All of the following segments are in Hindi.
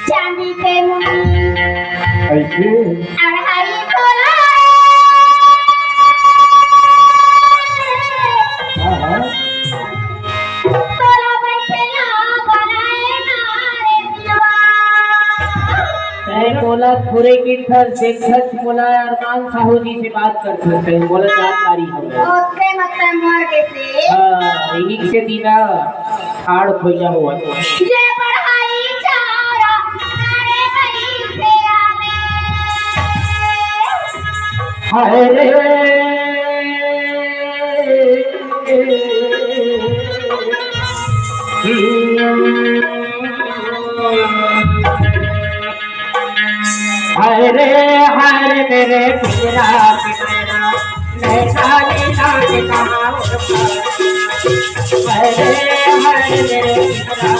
चांदी के ऐसे अढ़ाई तोला तोला बैठेला बनाए नारे दिलवा बोला खुरे की ठर से खच बोला अरमान साहू जी से बात कर सकते हैं बोला जानकारी हमें ओके मतलब मर के से यही से दीना हाड़ खोया हुआ ये पढ़ाई चारा नारे भाई से आवे हाय रे हाय रे मेरे पिता पिता मैं साले लाल कहाँ हाय रे मेरे पिता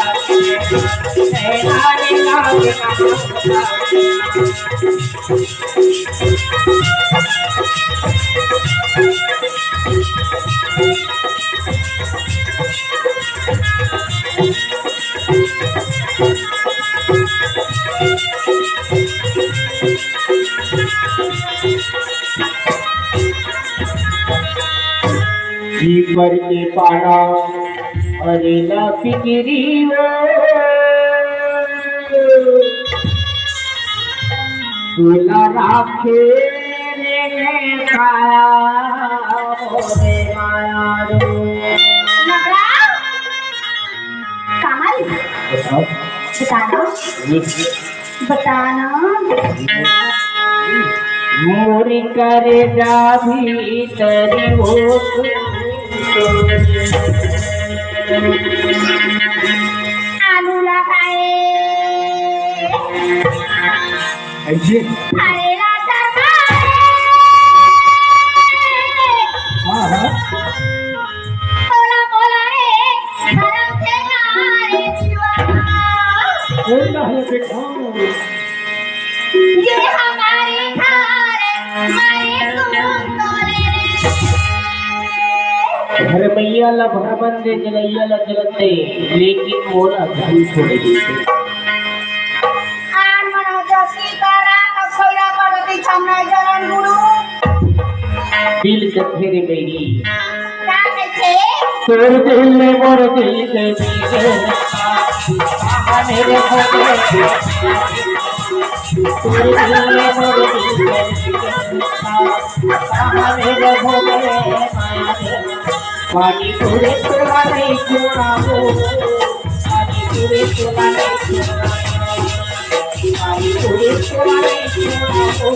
मैं साले लाल कहाँ पर के पाड़ा अरे ना फिक्री हो तुला राखे रे काया रे माया रे नगरा कमल बताना मोरी करे जा भीतरी हो आलू लगाए ऐसे हरेला चरमाए बोला बोला रे धर्म से नारे दिलवा ये हमारे घर मारे तुम तोरे घर मैया ला भरबंदे जलैया ला जलते लेकिन मोला घर छोड़े आन मनो जसी करा कखोला करती छमना जलन गुरु दिल कथे रे मेरी का कहते तोर दिल में मोर दिल के मेरे खोले तोर दिल में मोर दिल मेरे खोले पानी पूरे तोला नहीं छोड़ाओ पानी पूरे तोला नहीं छोड़ाओ पानी पूरे तोला नहीं छोड़ाओ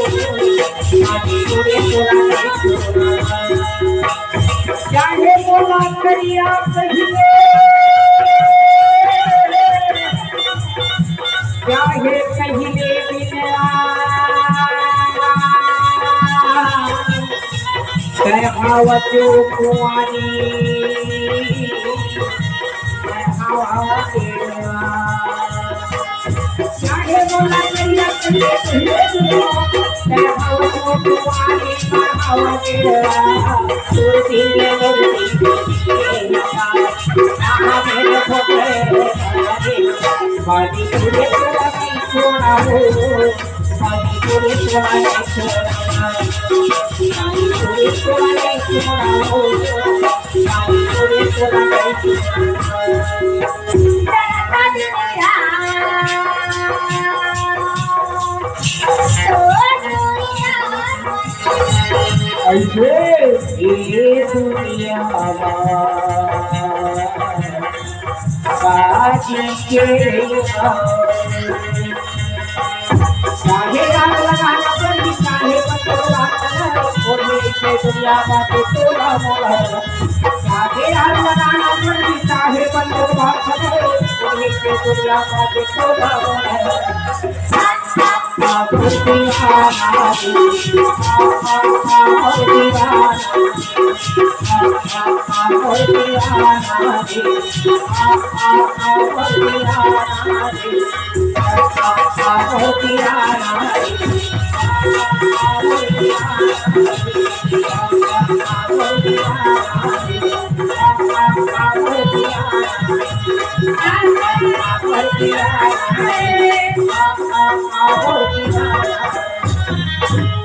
पानी पूरे तोला नहीं छोड़ाओ चाहे बोला करिया कहिए चाहे कहिले बिना कहावतो कुआरी चाहे बोला करिया कहिए कहावतो कुआरी कहावतो तोर दिल में मेरे खोले पानी पूरे तोला नहीं छोड़ा हो पानी पूरे तोला नहीं छोड़ा पानी पूरे तोला नहीं छोड़ा हो पानी पूरे तोला नहीं ऐसे ये दुनिया बाजी के चाहे आग लगाना पड़ी चाहे पत्थर और मेरे दुनिया बातें तोला मोला चाहे आग लगाना पड़ी चाहे पत्थर और के दुनिया का देखो पागल दीवाना Hey!